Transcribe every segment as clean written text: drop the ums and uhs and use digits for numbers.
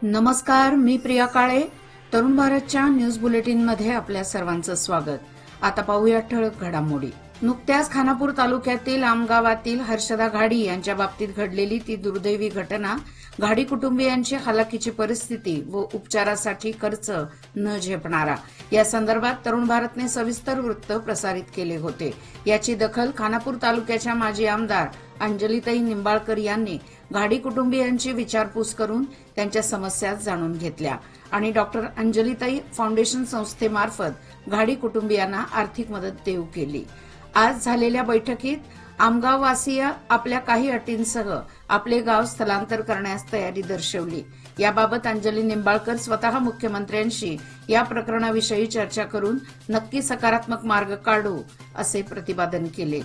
नमस्कार, मी प्रिया काळे. तरुण भारतच्या न्यूज बुलेटिनमध्ये आपल्या सर्वांचं स्वागत. आता पाहूया ठळक घडामोडी. नुकत्याच खानापूर तालुक्यातील आमगावातील हर्षदा घाडी यांच्या बाबतीत घडलेली ती दुर्दैवी घटना, घाडी कुटुंबियांची हालाकीची परिस्थिती व उपचारासाठी खर्च न झेपणारा, या संदर्भात तरुण भारतने सविस्तर वृत्त प्रसारित केले होते. याची दखल खानापूर तालुक्याच्या माजी आमदार अंजलीताई निंबाळकर यांनी घाडी कुटुंबियांची विचारपूस करून त्यांच्या समस्या जाणून घेतल्या आणि डॉक्टर अंजलीताई फाउंडेशन संस्थेमार्फत घाडी कुटुंबियांना आर्थिक मदत देऊ केली. आज झालेल्या बैठकीत आमगाववासीय आपल्या काही अटींसह आपले गाव स्थलांतर करण्यास तयारी दर्शवली. याबाबत अंजली निंबाळकर स्वतः मुख्यमंत्र्यांशी या प्रकरणाविषयी चर्चा करून नक्की सकारात्मक मार्ग काढू असे प्रतिपादन केले.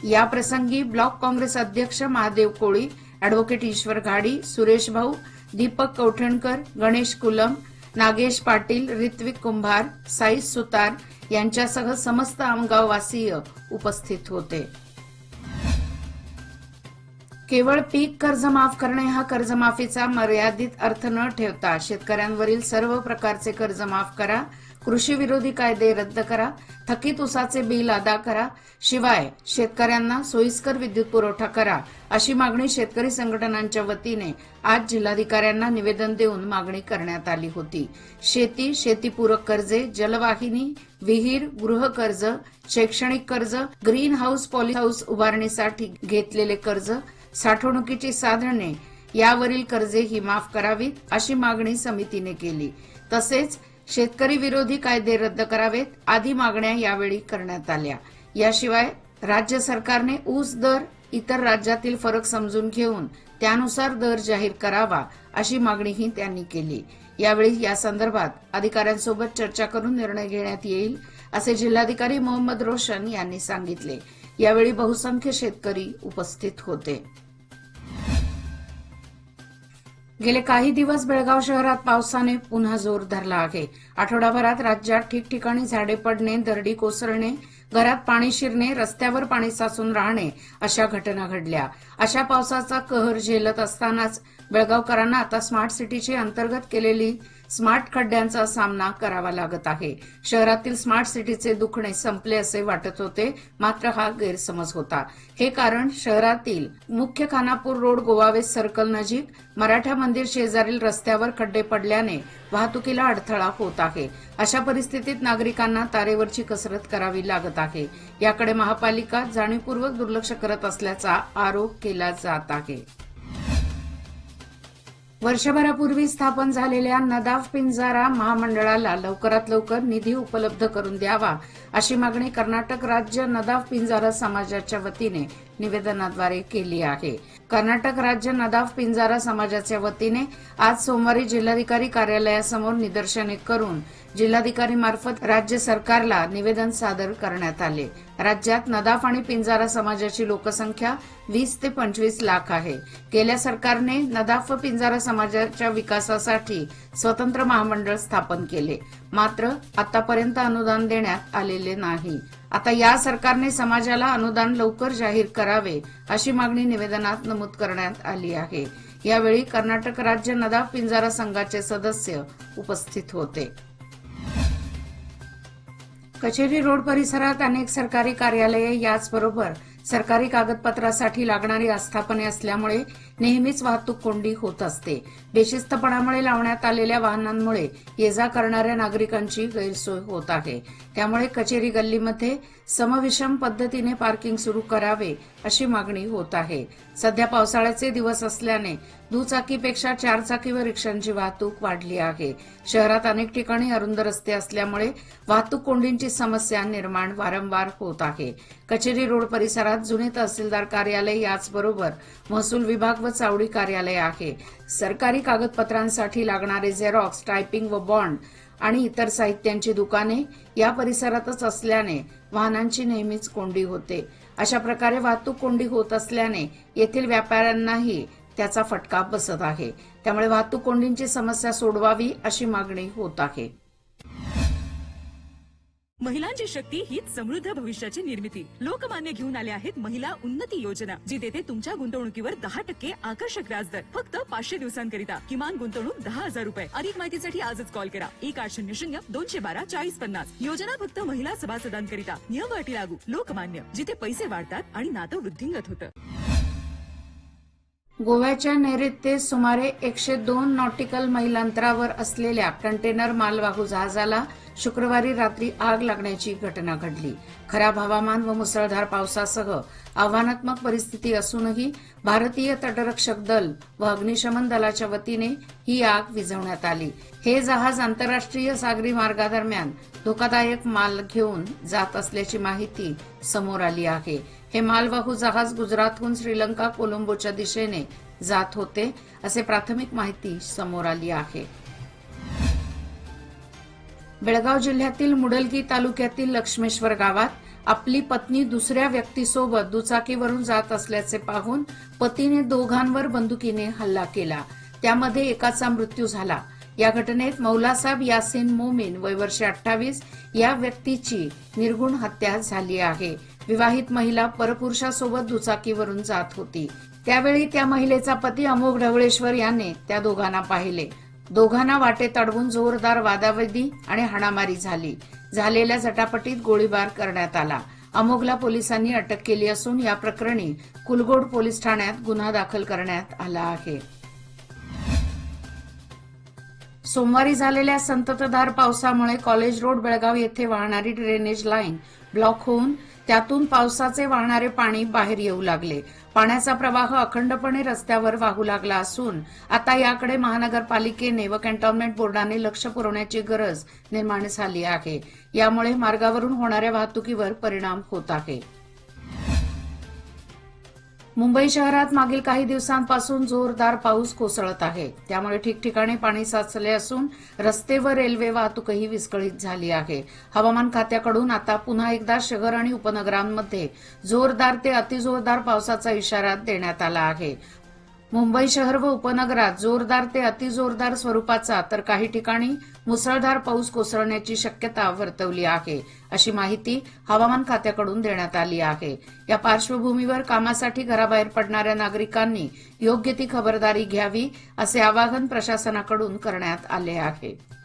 या प्रसंगी ब्लॉक काँग्रेस अध्यक्ष महादेव कोळी, अॅडव्होकेट ईश्वर घाडी, सुरेश भाऊ, दीपक कौठणकर, गणेश कुलम, नागेश पाटील, ऋत्विक कुंभार, साई सुतार यांच्यासह समस्त आमगाववासीय उपस्थित होते. केवळ पीक कर्ज माफ करणे हा कर्जमाफीचा मर्यादित अर्थ न ठेवता शेतकऱ्यांवरील सर्व प्रकारचे कर्ज माफ करा, कृषी विरोधी कायदे रद्द करा, थकीत ऊसाचे बिल अदा करा, शिवाय शेतकऱ्यांना सोयीस्कर विद्युत पुरवठा करा, अशी मागणी शेतकरी संघटनांच्या वतीने आज जिल्हाधिकाऱ्यांना निवेदन देऊन मागणी करण्यात आली होती. शेती, शेतीपूरक कर्जे, जलवाहिनी, विहीर, गृहकर्ज, शैक्षणिक कर्ज, ग्रीन हाऊस, पॉली हाऊस उभारणीसाठी घेतलेले कर्ज, साठवणुकीची साधने यावरील कर्जे ही माफ करावीत, अशी मागणी समितीने केली. तसेच शेतकरी विरोधी कायदे रद्द करावेत आदी मागण्या यावेळी करण्यात आल्या. याशिवाय राज्य सरकारने ऊस दर इतर राज्यातील फरक समजून घेऊन त्यानुसार दर जाहीर करावा, अशी मागणीही त्यांनी केली. यावेळी या संदर्भात अधिकाऱ्यांसोबत चर्चा करून निर्णय घेण्यात येईल, असे जिल्हाधिकारी मोहम्मद रोशन यांनी सांगितले. यावेळी बहुसंख्य शेतकरी उपस्थित होते. गेले काही दिवस बेळगाव शहरात पावसाने पुन्हा जोर धरला आहे. आठवडाभरात राज्यात ठिकठिकाणी झाडे पडणे, दरडी कोसळणे, घरात पाणी शिरणे, रस्त्यावर पाणी साचून राहणे अशा घटना घडल्या. अशा पावसाचा कहर झेलत असतानाच बेळगावकरांना आता स्मार्ट सिटीची अंतर्गत केलेली स्मार्ट खड्ड्यांचा सामना करावा लागत आहे. शहरातील स्मार्ट सिटीचे दुखणे संपले असे वाटत होते, मात्र हा गैरसमज होता. हे कारण शहरातील मुख्य खानापूर रोड गोवावेस सर्कल नजीक मराठा मंदिर शेजारील रस्त्यावर खड्डे पडल्याने वाहतुकीला अडथळा होत आहे. अशा परिस्थितीत नागरिकांना तारेवरची कसरत करावी लागत आहे. याकडे महापालिका जाणीवपूर्वक दुर्लक्ष करत असल्याचा आरोप केला जात आहे. वर्षभरापूर्वी स्थापन झालेल्या नदाफ पिंजारा महामंडळाला लवकरात लवकर निधी उपलब्ध करून द्यावा, अशी मागणी कर्नाटक राज्य नदाफ पिंजारा समाजाच्या वतीने निवेदनाद्वारे केली आहे. कर्नाटक राज्य नदाफ पिंजारा समाजाच्या वतीने आज सोमवारी जिल्हाधिकारी कार्यालयासमोर निदर्शने करून जिल्हाधिकारी मार्फत राज्य सरकारला निवेदन सादर करण्यात आले. राज्यात नदाफ आणि पिंजारा समाजाची लोकसंख्या 20 ते 25 लाख आहे. गेल्या सरकारने नदाफ व पिंजारा समाजाच्या विकासासाठी स्वतंत्र महामंडळ स्थापन केले, मात्र आतापर्यंत अनुदान देण्यात आलेले नाही. आता या सरकारने समाजाला अनुदान लवकर जाहीर करावे, अशी मागणी निवेदनात नमूद करण्यात आली आहे. यावेळी कर्नाटक राज्य नदाफ पिंजारा संघाचे सदस्य उपस्थित होते. कचेरी रोड परिसरात अनेक सरकारी कार्यालये, याचबरोबर सरकारी कागदपत्रासाठी लागणारी आस्थापने असल्यामुळे नेहमीच वाहतूक कोंडी होत असते. बेशिस्तपणामुळे लावण्यात आलेल्या वाहनांमुळे ये जा करणाऱ्या नागरिकांची गैरसोय होत आहे. त्यामुळे कचेरी गल्लीमध्ये समविषम पद्धतीने पार्किंग सुरू करावे, अशी मागणी होत आहे. सध्या पावसाळ्याचे दिवस असल्याने दुचाकीपेक्षा चारचाकी व रिक्षांची वाहतूक वाढली आहे. शहरात अनेक ठिकाणी अरुंद रस्ते असल्यामुळे वाहतूक कोंडींची समस्या निर्माण वारंवार होत आहे. कचेरी रोड परिसरात जुने तहसीलदार कार्यालय, याचबरोबर महसूल विभाग व चावडी कार्यालय आहे. सरकारी कागदपत्रांसाठी लागणारे झेरॉक्स, टायपिंग व बॉन्ड आणि इतर साहित्यांची दुकाने या परिसरातच असल्याने वाहनांची नेहमीच कोंडी होते. अशा प्रकारे वाहतूक कोंडी होत असल्याने येथील व्यापाऱ्यांनाही त्याचा फटका बसत आहे. त्यामुळे वाहतूक कोंडींची समस्या सोडवावी, अशी मागणी होत आहे. महिलांची शक्ती हीच समृद्ध भविष्याची निर्मिती. लोकमान्य घेऊन आले आहेत महिला उन्नती योजना, जी देते तुमच्या गुंतवणुकीवर 10% आकर्षक व्याजदर फक्त 500 दिवसांकरिता. किमान गुंतवणूक 10,000 रुपये. अधिक माहितीसाठी आजच कॉल करा 1800-212-4050. योजना फक्त महिला सभासदांकरिता. नियम अटी लागू. लोकमान्य, जिथे पैसे वाढतात आणि नातं वृद्धिंगत होतं. गोव्याच्या नैऋत्येत सुमारे 102 नॉटिकल मैल अंतरावर असलेल्या कंटेनर मालवाहू जहाजाला शुक्रवारी रात्री आग लागण्याची घटना घडली. खराब हवामान व मुसळधार पावसासह आव्हानात्मक परिस्थिती असूनही भारतीय तटरक्षक दल व अग्निशमन दलाच्या वतीने ही आग विझवण्यात आली. हे जहाज आंतरराष्ट्रीय सागरी मार्गादरम्यान धोकादायक माल घेऊन जात असल्याची माहिती समोर आली आहे. हे मालवाहू जहाज गुजरातहून श्रीलंका कोलंबोच्या दिशेने जात होते, असे प्राथमिक माहिती समोर आली आहे. बेळगाव जिल्ह्यातील मुडलगी तालुक्यातील लक्ष्मेश्वर गावात आपली पत्नी दुसऱ्या व्यक्तीसोबत दुचाकीवरून जात असल्याचे पाहून पतीने दोघांवर बंदुकीने हल्ला केला. त्यामध्ये एकाचा मृत्यू झाला. या घटनेत मौलासाब यासिन मोमीन वय वर्षे 28 या व्यक्तीची निर्गुण हत्या झाली आहे. विवाहित महिला परपुरुषासोबत दुचाकीवरून जात होती. त्यावेळी त्या महिलेचा पती अमोघ ढवळेश्वर याने त्या दोघांना पाहिले. दोघांना वाटेत अडवून जोरदार वादावादी आणि हाणामारी झाली. झालेल्या झटापटीत गोळीबार करण्यात आला. अमोघला पोलिसांनी अटक केली असून या प्रकरणी कुलगोड पोलीस ठाण्यात गुन्हा दाखल करण्यात आला आहे. सोमवारी झालेल्या संततधार पावसामुळे कॉलेज रोड बेळगाव येथे वाहणारी ड्रेनेज लाईन ब्लॉक होऊन त्यातून पावसाचे वाहणारे पाणी बाहेर येऊ लागले. पाण्याचा प्रवाह अखंडपणे रस्त्यावर वाहू लागला असून आता याकडे महानगरपालिकेने व कॅन्टोन्मेंट बोर्डाने लक्ष पुरवण्याची गरज निर्माण झाली आहे. यामुळे मार्गावरून होणाऱ्या वाहतुकीवर परिणाम होत आहे. मुंबई शहरात मागील काही दिवसांपासून जोरदार पाऊस कोसळत आहे. त्यामुळे ठिकठिकाणी पाणी साचले असून रस्ते व रेल्वे वाहतूकही विस्कळीत झाली आहे. हवामान खात्याकडून आता पुन्हा एकदा शहर आणि उपनगरांमध्ये जोरदार ते अतिजोरदार पावसाचा इशारा देण्यात आला आहे. मुंबई शहर व उपनगरात जोरदार ते अतिजोरदार स्वरूपाचा तर काही ठिकाणी मुसळधार पाऊस कोसळण्याची शक्यता वर्तवली आहे, अशी माहिती हवामान खात्याकडून देण्यात आली आहे. या पार्श्वभूमीवर कामासाठी घराबाहेर पडणाऱ्या नागरिकांनी योग्य ती खबरदारी घ्यावी, असे आवाहन प्रशासनाकडून करण्यात आले आहे.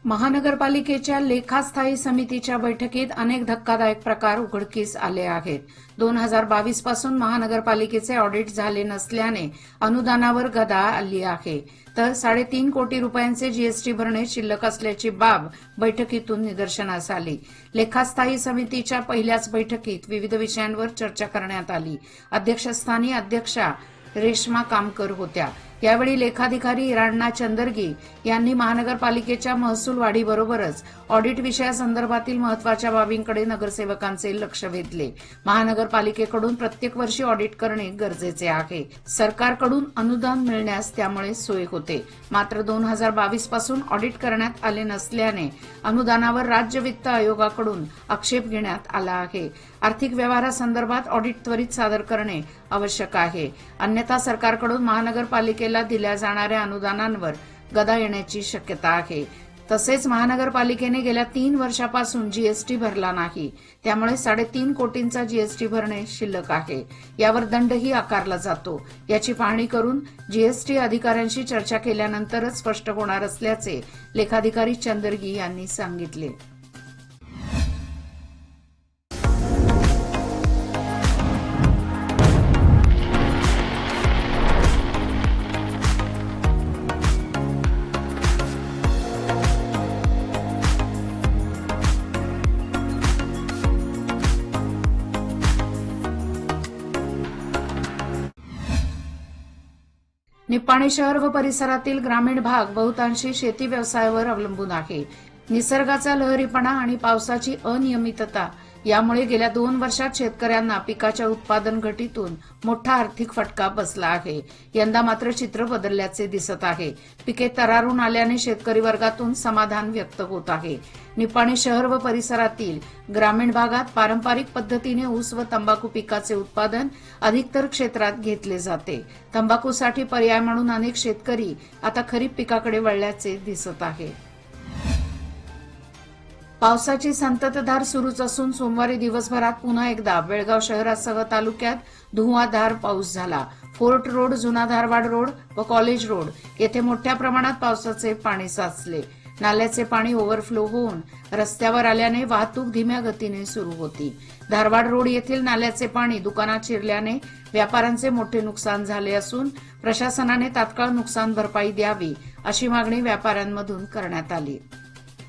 महानगरपालिकेच्या लेखास्थायी समितीच्या बैठकीत अनेक धक्कादायक प्रकार उघडकीस आले आहेत. 2022 पासून महानगरपालिकेचे ऑडिट झाले नसल्याने अनुदानावर गदा आली आहे. तर 3.5 कोटी रुपयांचे जीएसटी भरणे शिल्लक असल्याची बाब बैठकीतून निदर्शनास आली. लेखास्थायी समितीच्या पहिल्याच बैठकीत विविध विषयांवर चर्चा करण्यात आली. अध्यक्षस्थानी अध्यक्षा रेश्मा कामकर होत्या. यावेळी लेखाधिकारी इराणा चंदरगी यांनी महानगरपालिकेच्या महसूल वाढीबरोबरच ऑडिट विषयासंदर्भातील महत्वाच्या बाबींकडे नगरसेवकांचे लक्ष वेधले. महानगरपालिकेकडून प्रत्येक वर्षी ऑडिट करणे गरजेचे आहे. सरकारकडून अनुदान मिळण्यास त्यामुळे सोय होते. मात्र 2022 पासून ऑडिट करण्यात आले नसल्याने अनुदानावर राज्य वित्त आयोगाकडून आक्षेप घेण्यात आला आहे. आर्थिक व्यवहारासंदर्भात ऑडिट त्वरित सादर करणे आवश्यक आहे. अन्यथा सरकारकडून महानगरपालिकेला दिल्या जाणाऱ्या अनुदानांवर गदा येण्याची शक्यता आहे. तसेच महानगरपालिकेने गेल्या 3 वर्षापासून जीएसटी भरला नाही. त्यामुळे 3.5 कोटींचा जीएसटी भरणे शिल्लक आहे. यावर दंडही आकारला जातो. याची पाहणी करून जीएसटी अधिकाऱ्यांशी चर्चा केल्यानंतरच स्पष्ट होणार असल्याचे लेखाधिकारी चंदरगी यांनी सांगितले. निप्पाणी शहर व परिसरातील ग्रामीण भाग बहुतांशी शेती व्यवसायावर अवलंबून आहे. निसर्गाचा लहरीपणा आणि पावसाची अनियमितता यामुळे गेल्या 2 वर्षात शेतकऱ्यांना पिकाच्या उत्पादन घटीतून मोठा आर्थिक फटका बसला आहे. यंदा मात्र चित्र बदलल्याचे दिसत आहे. पिके तरारून आल्याने शेतकरी वर्गातून समाधान व्यक्त होत आहे. निप्पाणी शहर व परिसरातील ग्रामीण भागात पारंपरिक पद्धतीने ऊस व तंबाखू पिकाचे उत्पादन अधिकतर क्षेत्रात घेतले जाते. तंबाखूसाठी पर्याय म्हणून अनेक शेतकरी आता खरीप पिकाकडे वळल्याचे दिसत आहे. पावसाची संततधार सुरूच असून सोमवारी दिवसभरात पुन्हा एकदा बेळगाव शहरासह तालुक्यात धुव्वाधार पाऊस झाला. फोर्ट रोड, जुना धारवाड रोड व कॉलेज रोड येथे मोठ्या प्रमाणात पावसाचे पाणी साचले. नाल्याचे पाणी ओव्हरफ्लो होऊन रस्त्यावर आल्याने वाहतूक धीम्या गतीने सुरू होती. धारवाड रोड येथील नाल्याचे पाणी दुकानात शिरल्याने व्यापाऱ्यांचे मोठे नुकसान झाले असून प्रशासनाने तात्काळ नुकसान भरपाई द्यावी अशी मागणी व्यापाऱ्यांमधून करण्यात आली.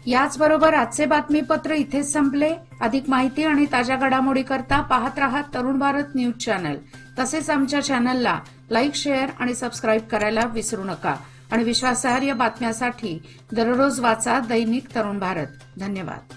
याचबरोबर आजचे बातमीपत्र इथेच संपले. अधिक माहिती आणि ताज्या घडामोडी करता पाहत रहा तरुण भारत न्यूज चॅनल. तसेच आमच्या चॅनलला लाईक, शेअर आणि सबस्क्राईब करायला विसरू नका. आणि विश्वासार्ह बातम्यासाठी दररोज वाचा दैनिक तरुण भारत. धन्यवाद.